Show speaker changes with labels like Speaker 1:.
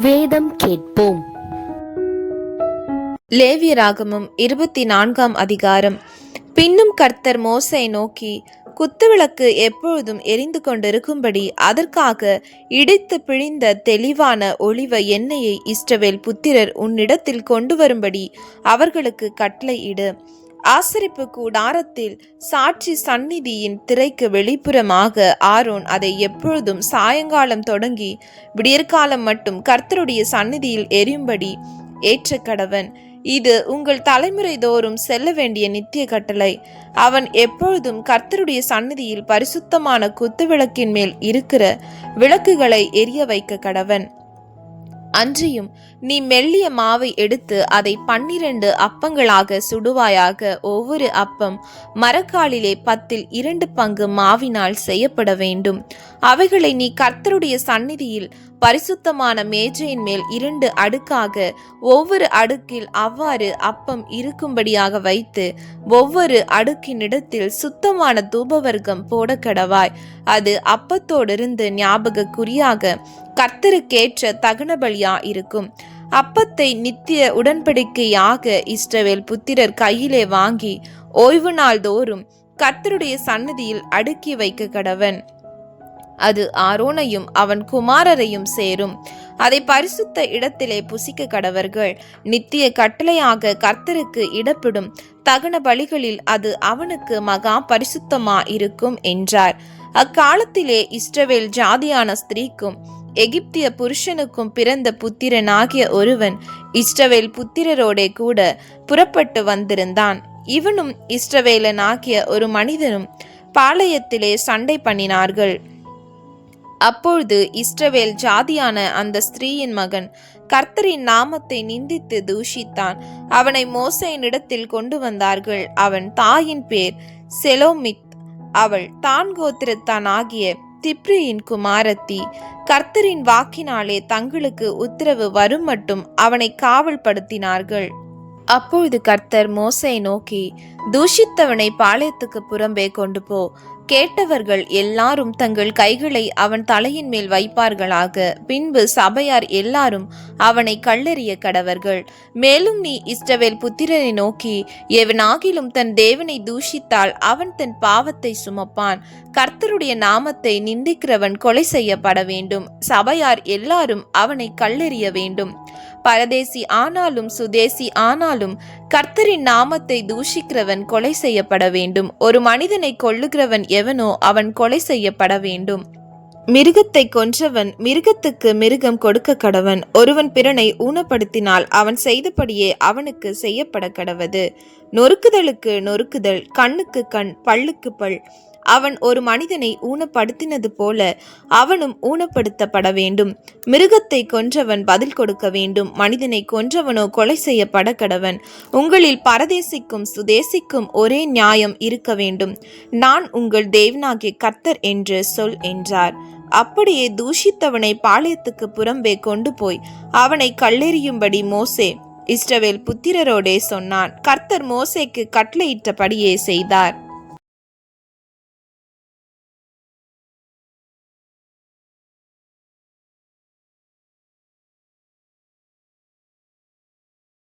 Speaker 1: வேதம் கேட்போம்.
Speaker 2: லேவியராகமம் 24ஆம் அதிகாரம். பின்னும் கர்த்தர் மோசேயை நோக்கி, குத்துவிளக்கு எப்பொழுதும் எரிந்து கொண்டிருக்கும்படி அதற்காக இடித்து பிழிந்த தெளிவான ஒலிவ எண்ணெயை இஸ்ரவேல் புத்திரர் உன்னிடத்தில் கொண்டு வரும்படி அவர்களுக்கு கட்டளையிடு. ஆசரிப்பு கூடாரத்தில் சாட்சி சந்நிதியின் திரைக்கு வெளிப்புறமாக ஆரோன் அதை எப்பொழுதும் சாயங்காலம் தொடங்கி விடியற்காலம் மட்டும் கர்த்தருடைய சந்நிதியில் எரியும்படி ஏற்ற கடவன். இது உங்கள் தலைமுறை தோறும் செல்ல வேண்டிய நித்திய கட்டளை. அவன் எப்பொழுதும் கர்த்தருடைய சந்நிதியில் பரிசுத்தமான குத்துவிளக்கின் மேல் இருக்கிற விளக்குகளை எரிய வைக்க கடவன். அன்றியும் நீ மெல்லிய மாவை எடுத்து அதை 12 அப்பங்களாக சுடுவாயாக. ஒவ்வொரு அப்பம் மரக்காலிலே 10 பங்கு மாவினால் செய்யப்பட வேண்டும். அவைகளை நீ கர்த்தருடைய சந்நிதியில் பரிசுத்தமான மேஜையின் மேல் 2 அடுக்காக ஒவ்வொரு அடுக்கில் அவ்வாறு அப்பம் இருக்கும்படியாக வைத்து ஒவ்வொரு அடுக்கினிடத்தில் சுத்தமான தூபவர்க்கம் போட கடவாய். அது அப்பத்தோடிருந்து ஞாபக குறியாக கர்த்தருக்கேற்ற தகன பலியா இருக்கும். அப்பத்தை நித்திய உடன்படிக்கையாக இஸ்ரவேல் புத்திரர் கையிலே வாங்கி ஓய்வு நாள் தோறும் கர்த்தருடைய சந்நிதியில் அடுக்கி வைக்க கடவன். அது ஆரோனையும் அவன் குமாரரையும் சேரும். அதை பரிசுத்த இடத்திலே புசிக்க கடவர்கள். நித்திய கட்டளையாக கர்த்தருக்கு இடப்படும் தகன பலிகளில் அது அவனுக்கு மகா பரிசுத்தமா இருக்கும் என்றார். அக்காலத்திலே இஸ்ரவேல் ஜாதியான ஸ்திரீக்கும் எகிப்திய புருஷனுக்கும் பிறந்த புத்திரனாகிய ஒருவன் இஸ்ரவேல் புத்திரரோடே கூட புறப்பட்டு வந்திருந்தான். இவனும் இஸ்ரவேலனாகிய ஒரு மனிதனும் பாளையத்திலே சண்டை பண்ணினார்கள். அப்பொழுது இஸ்ரவேல் ஜாதியான அந்த ஸ்திரீயின் மகன் கர்த்தரின் நாமத்தை நிந்தித்து தூஷித்தான். அவனை மோசேயினிடத்தில் கொண்டு வந்தார்கள். அவன் தாயின் பேர் செலோமித். அவள் தான் கோத்திரத்தான் ஆகிய திப்ரியின் குமாரத்தி. கர்த்தரின் வாக்கினாலே தங்களுக்கு உத்தரவு வரும் மட்டும் அவனை காவல் படுத்தினார்கள். அப்பொழுது கர்த்தர் மோசேயை நோக்கி, தூஷித்தவனை பாளையத்துக்கு புறம்பே கொண்டு போ. கேட்டவர்கள் எல்லாரும் தங்கள் கைகளை அவன் தலையின் மேல் வைப்பார்களாக. பின்பு சபையார் எல்லாரும் அவனை கல்லெறிய கடவர்கள். மேலும் நீ இஸ்ரவேல் புத்திரரை நோக்கி, எவனாகிலும் தன் தேவனை தூஷித்தால் அவன் தன் பாவத்தை சுமப்பான். கர்த்தருடைய நாமத்தை நிந்திக்கிறவன் கொலை செய்யப்பட வேண்டும். சபையார் எல்லாரும் அவனை கல்லெறிய வேண்டும். பரதேசி ஆனாலும் சுதேசி ஆனாலும் கர்த்தரின் நாமத்தை தூஷிக்கிறவன் கொலை செய்யப்பட வேண்டும். ஒரு மனிதனை கொல்லுகிறவன் எவனோ அவன் கொலை செய்யப்பட வேண்டும். மிருகத்தை கொன்றவன் மிருகத்துக்கு மிருகம் கொடுக்க கடவன். ஒருவன் பிறனை ஊனப்படுத்தினால் அவன் செய்தபடியே அவனுக்கு செய்யப்பட கடவது. நொறுக்குதலுக்கு நொறுக்குதல், கண்ணுக்கு கண், பல்லுக்கு பல். அவன் ஒரு மனிதனை ஊனப்படுத்தினது போல அவனும் ஊனப்படுத்தப்பட வேண்டும். மிருகத்தை கொன்றவன் பதில் கொடுக்க வேண்டும். மனிதனை கொன்றவனோ கொலை செய்யப்பட கடவன். உங்களில் பரதேசிக்கும் சுதேசிக்கும் ஒரே நியாயம் இருக்க வேண்டும். நான் உங்கள் தேவனாகிய கர்த்தர் என்று சொல் என்றார். அப்படியே தூஷித்தவனை பாளையத்துக்கு புறம்பே கொண்டு போய் அவனை கல்லெறியும்படி மோசே இஸ்ரவேல் புத்திரரோடே சொன்னான். கர்த்தர் மோசேக்கு கட்டளையிட்டபடியே செய்தார்.